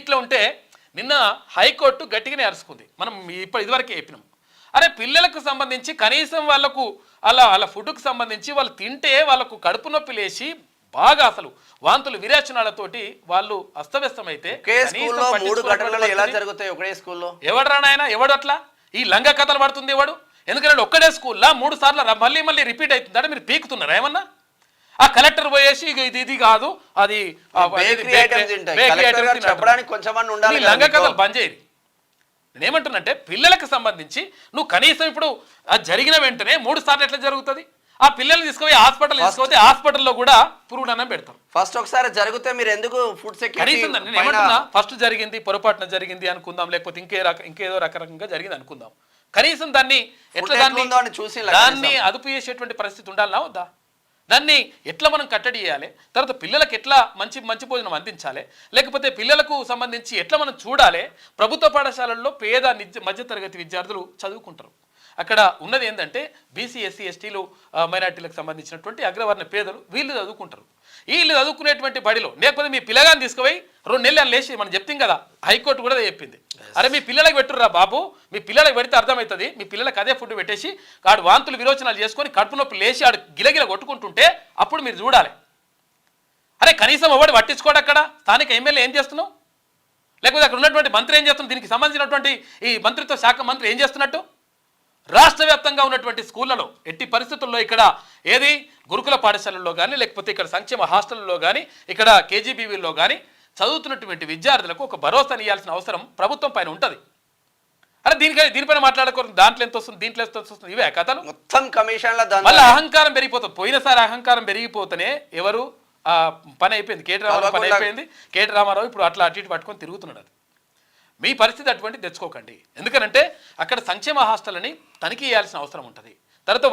ఇట్లా ఉంటే నిన్న హైకోర్టు గట్టిగానే అరుచుకుంది. మనం ఇదివరకే చెప్పినాం, అరే పిల్లలకు సంబంధించి కనీసం వాళ్ళకు అలా ఫుడ్కు సంబంధించి వాళ్ళు తింటే వాళ్ళకు కడుపు నొప్పి లేచి బాగా అసలు వాంతులు విరేచనాలతోటి వాళ్ళు అస్తవ్యస్తమైతే ఎవడరా నాయన ఎవడు అట్లా ఈ లంగ కథలు పడుతుంది ఎవడు? ఎందుకంటే ఒక్కడే స్కూల్లో 3 సార్లు మళ్ళీ రిపీట్ అవుతుందంటే మీరు పీకుతున్నారా ఏమన్నా? ఆ కలెక్టర్ పోయేసి ఇది కాదు అది లంగ కథలు బంద్ చేయరు. నేనేమంటున్నంటే పిల్లలకు సంబంధించి నువ్వు కనీసం ఇప్పుడు అది జరిగిన వెంటనే 3 సార్లు ఎట్లా జరుగుతుంది? ఆ పిల్లల్ని తీసుకుపోయి హాస్పిటల్ తీసుకుపోతే హాస్పిటల్లో కూడా పురుగుడన్నం పెడతాం. ఫస్ట్ ఒకసారి జరిగితే మీరు ఎందుకు ఫుడ్ సెక్యూరిటీ ఫస్ట్ జరిగింది పొరపాటున జరిగింది అనుకుందాం, లేకపోతే ఇంకేదో రకరకంగా జరిగింది అనుకుందాం. కనీసం దాన్ని ఎట్లా దాన్ని అదుపు చేసేటువంటి పరిస్థితి ఉండాలన్నా వద్దా? దాన్ని ఎట్లా మనం కట్టడి చేయాలి? తర్వాత పిల్లలకు ఎట్లా మంచి భోజనం అందించాలి? లేకపోతే పిల్లలకు సంబంధించి ఎట్లా మనం చూడాలి? ప్రభుత్వ పాఠశాలల్లో పేద మధ్యతరగతి విద్యార్థులు చదువుకుంటారు. అక్కడ ఉన్నది ఏంటంటే బీసీ ఎస్సీ ఎస్టీలు మైనార్టీలకు సంబంధించినటువంటి అగ్రవర్ణ పేదలు వీళ్ళు చదువుకుంటారు. వీళ్ళు చదువుకునేటువంటి బడిలో లేకపోతే మీ పిల్లగాని తీసుకుపోయి 2 నెలలు లేచి మనం చెప్తాం కదా, హైకోర్టు కూడా చెప్పింది, అరే మీ పిల్లలకు పెట్టుర్రా బాబు, మీ పిల్లలకు పెడితే అర్థమవుతుంది, మీ పిల్లలకు అదే ఫుడ్ పెట్టేసి ఆడు వాంతులు విరోచనాలు చేసుకొని కడుపు నొప్పి లేచి ఆడు గిలగిల కొట్టుకుంటుంటే అప్పుడు మీరు చూడాలి. అరే కనీసం ఒకటి పట్టించుకోడు. అక్కడ స్థానిక ఎమ్మెల్యే ఏం చేస్తున్నావు? లేకపోతే అక్కడ ఉన్నటువంటి మంత్రి ఏం చేస్తున్నావు? దీనికి సంబంధించినటువంటి ఈ మంత్రిత్వ శాఖ మంత్రి ఏం చేస్తున్నట్టు? రాష్ట్ర వ్యాప్తంగా ఉన్నటువంటి స్కూళ్లలో ఎట్టి పరిస్థితుల్లో ఇక్కడ ఏది గురుకుల పాఠశాలల్లో కానీ లేకపోతే ఇక్కడ సంక్షేమ హాస్టల్లో కానీ ఇక్కడ కేజీబీవీల్లో కానీ చదువుతున్నటువంటి విద్యార్థులకు ఒక భరోసాని ఇవ్వాల్సిన అవసరం ప్రభుత్వం పైన ఉంటుంది. అరే దీనిపైన మాట్లాడుకోవడం దాంట్లో ఎంత వస్తుంది, దీంట్లో ఎంత వస్తుంది, ఇవే కథలు. మొత్తం కమిషన్ల మళ్ళీ అహంకారం పెరిగిపోతుంది. పోయినసారి అహంకారం పెరిగిపోతేనే ఎవరు పని అయిపోయింది, కేటీ రామారావు పని అయిపోయింది. కేటీ రామారావు ఇప్పుడు అట్లా అటు ఇటు పట్టుకొని తిరుగుతున్నాడు. అది మీ పరిస్థితి అటువంటి తెచ్చుకోకండి. ఎందుకనంటే అక్కడ సంక్షేమ హాస్టల్ని తనిఖీ చేయాల్సిన అవసరం ఉంటుంది. తర్వాత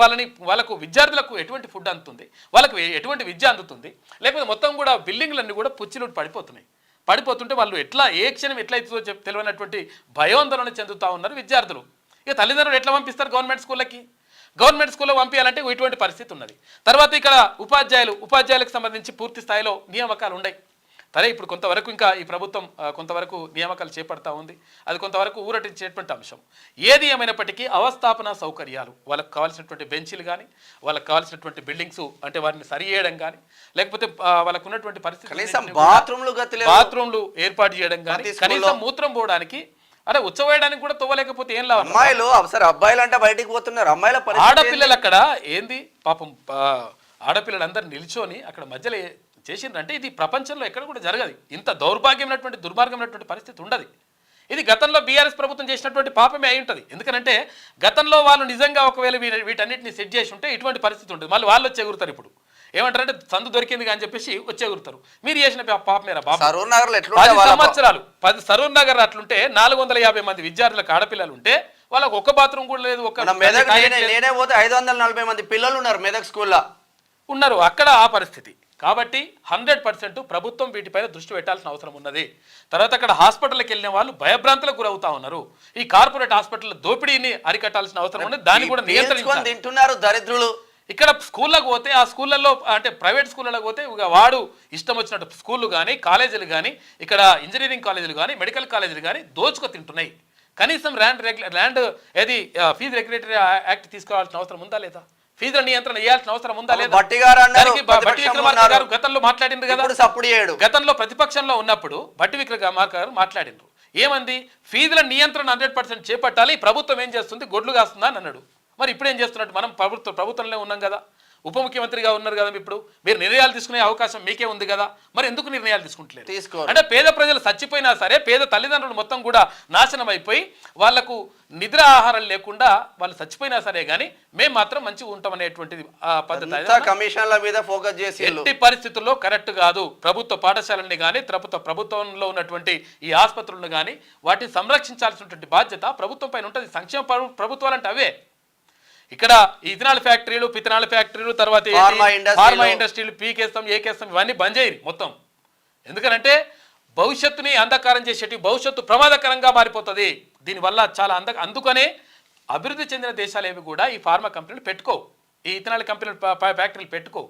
వాళ్ళకు విద్యార్థులకు ఎటువంటి ఫుడ్ అందుతుంది, వాళ్ళకు ఎటువంటి విద్య అందుతుంది, లేకపోతే మొత్తం కూడా బిల్డింగ్లన్నీ కూడా పుచ్చిలుంటి పడిపోతుంటే వాళ్ళు ఏ క్షణం ఎట్లా అవుతుందో తెలియనటువంటి భయోందోళన చెందుతూ ఉన్నారు విద్యార్థులు. ఇక తల్లిదండ్రులు ఎట్లా పంపిస్తారు గవర్నమెంట్ స్కూళ్ళకి? గవర్నమెంట్ స్కూల్లో పంపించాలంటే ఇటువంటి పరిస్థితి ఉన్నది. తర్వాత ఇక్కడ ఉపాధ్యాయులకు సంబంధించి పూర్తి స్థాయిలో నియామకాలు ఉన్నాయి. సరే ఇప్పుడు కొంతవరకు ఇంకా ఈ ప్రభుత్వం కొంతవరకు నియామకాలు చేపడతా ఉంది. అది కొంతవరకు ఊరటించేటువంటి అంశం. ఏది ఏమైనప్పటికీ అవస్థాపన సౌకర్యాలు, వాళ్ళకు కావాల్సినటువంటి బెంచీలు కానీ వాళ్ళకు కావాల్సినటువంటి బిల్డింగ్స్ అంటే వాటిని సరి చేయడం కానీ లేకపోతే వాళ్ళకు ఉన్నటువంటి పరిస్థితి బాత్రూమ్లు ఏర్పాటు చేయడం కానీ కనీసం మూత్రం పోవడానికి అరే ఉచ్చవేయడానికి కూడా తవ్వలేకపోతే ఏం లాభం? అమ్మాయిలు అబ్బాయిలు అంటే బయటికి పోతున్నారు, అమ్మాయిల ఆడపిల్లలు అక్కడ ఏంది పాపం ఆడపిల్లలందరూ నిల్చొని అక్కడ మధ్యలో చేసిందంటే ఇది ప్రపంచంలో ఎక్కడ కూడా జరగదు. ఇంత దౌర్భాగ్యమైనటువంటి దుర్మార్గమైనటువంటి పరిస్థితి ఉండదు. ఇది గతంలో బీఆర్ఎస్ ప్రభుత్వం చేసినటువంటి పాపమే అయి ఉంటుంది. ఎందుకంటే గతంలో వాళ్ళు నిజంగా ఒకవేళ వీటన్నిటిని సెట్ చేసి ఉంటే ఇటువంటి పరిస్థితి ఉంటుంది. మళ్ళీ వాళ్ళు వచ్చి ఎగురుతారు. ఇప్పుడు ఏమంటారంటే సందు దొరికింది అని చెప్పేసి వచ్చి ఎగురుతారు. మీరు చేసిన పాపమేరా బాబు? 10 సంవత్సరాలు సరూర్ నగర్ అట్లుంటే 450 మంది విద్యార్థులకు ఆడపిల్లలు ఉంటే వాళ్ళకి ఒక్క బాత్రూమ్ కూడా లేదు. నేనే పోతే 540 మంది పిల్లలు ఉన్నారు మెదక్ స్కూల్లో ఉన్నారు. అక్కడ ఆ పరిస్థితి. కాబట్టి 100% ప్రభుత్వం వీటిపైన దృష్టి పెట్టాల్సిన అవసరం ఉన్నది. తర్వాత అక్కడ హాస్పిటల్కి వెళ్ళిన వాళ్ళు భయభ్రాంతులకు గురవుతా ఉన్నారు. ఈ కార్పొరేట్ హాస్పిటల్ దోపిడీని అరికట్టాల్సిన అవసరం ఉన్నది. దాన్ని కూడా నియంత్రించుకుంటున్నారు దరిద్రులు. ఇక్కడ స్కూళ్ళకు పోతే ఆ స్కూళ్ళల్లో అంటే ప్రైవేట్ స్కూళ్ళకు పోతే వాడు ఇష్టం వచ్చినట్టు స్కూళ్ళు కానీ కాలేజీలు కానీ ఇక్కడ ఇంజనీరింగ్ కాలేజీలు కానీ మెడికల్ కాలేజీలు కానీ దోచుకు తింటున్నాయి. కనీసం ల్యాండ్ ఏది ఫీజు రెగ్యులేటరీ యాక్ట్ తీసుకోవాల్సిన అవసరం ఉందా లేదా? ఫీజుల నియంత్రణ చేయాల్సిన అవసరం ఉందా లేదా? బట్టి విక్రమార్క గారు గతంలో మాట్లాడిండ్రు కదా, గతంలో ప్రతిపక్షంలో ఉన్నప్పుడు బట్టి విక్రమార్క గారు మాట్లాడిండ్రు. ఏమంది? ఫీజుల నియంత్రణ 100% చేపట్టాలి, ప్రభుత్వం ఏం చేస్తుంది గొడ్లు కాస్తుందా అని అన్నాడు. మరి ఇప్పుడు ఏం చేస్తున్నట్టు? మనం ప్రభుత్వంలో ఉన్నాం కదా, ఉప ముఖ్యమంత్రిగా ఉన్నారు కదా, ఇప్పుడు మీరు నిర్ణయాలు తీసుకునే అవకాశం మీకే ఉంది కదా, మరి ఎందుకు నిర్ణయాలు తీసుకుంటలేదు? అంటే పేద ప్రజలు చచ్చిపోయినా సరే, పేద తల్లిదండ్రులు మొత్తం కూడా నాశనం అయిపోయి వాళ్లకు నిద్ర ఆహారం లేకుండా వాళ్ళు చచ్చిపోయినా సరే కానీ మేము మాత్రం మంచిగా ఉంటాం అనేటువంటిది పద్ధతి కమిషన్ల మీద ఫోకస్ చేసి ఎట్టి పరిస్థితుల్లో కరెక్ట్ కాదు. ప్రభుత్వ పాఠశాలని కానీ ప్రభుత్వంలో ఉన్నటువంటి ఈ ఆసుపత్రులను కానీ వాటిని సంరక్షించాల్సినటువంటి బాధ్యత ప్రభుత్వం పైన ఉంటుంది. సంక్షేమ ప్రభుత్వాలు అంటే అవే. ఇక్కడ ఇథనాల్ ఫ్యాక్టరీలు, పిథనాల్ ఫ్యాక్టరీలు, తర్వాత ఫార్మా ఇండస్ట్రీలు పీకేస్తాం ఏకేస్తాం ఇవన్నీ బంద్ చేయరు మొత్తం. ఎందుకనంటే భవిష్యత్తుని అంధకారం చేసేటి భవిష్యత్తు ప్రమాదకరంగా మారిపోతుంది దీనివల్ల చాలా అందుకనే అభివృద్ధి చెందిన దేశాలు ఏవి కూడా ఈ ఫార్మా కంపెనీలు పెట్టుకో, ఈ ఇథనాల్ కంపెనీలు ఫ్యాక్టరీలు పెట్టుకో.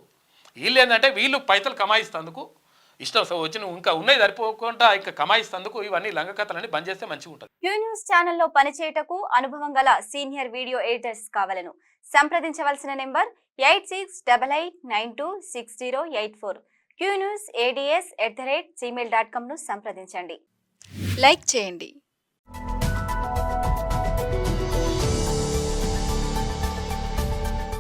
వీళ్ళు ఏంటంటే వీళ్ళు పైసలు కమాయిస్తందుకు ఇష్టం సో వచ్చిన ఇంకా ఉన్నాయి సరిపోకుండా ఇంకా కమాయిస్తందుకు ఇవన్నీ లంగ కథలన్నీ బంద్ చేస్తే మంచిగా ఉంటుంది. క్యూ న్యూస్ ఛానల్లో పనిచేయటకు అనుభవం గల సీనియర్ వీడియో ఎడిటర్స్ కావాలను సంప్రదించవలసిన నెంబర్ 8688926084. qnewsads@gmail.com ను సంప్రదించండి. లైక్ చేయండి.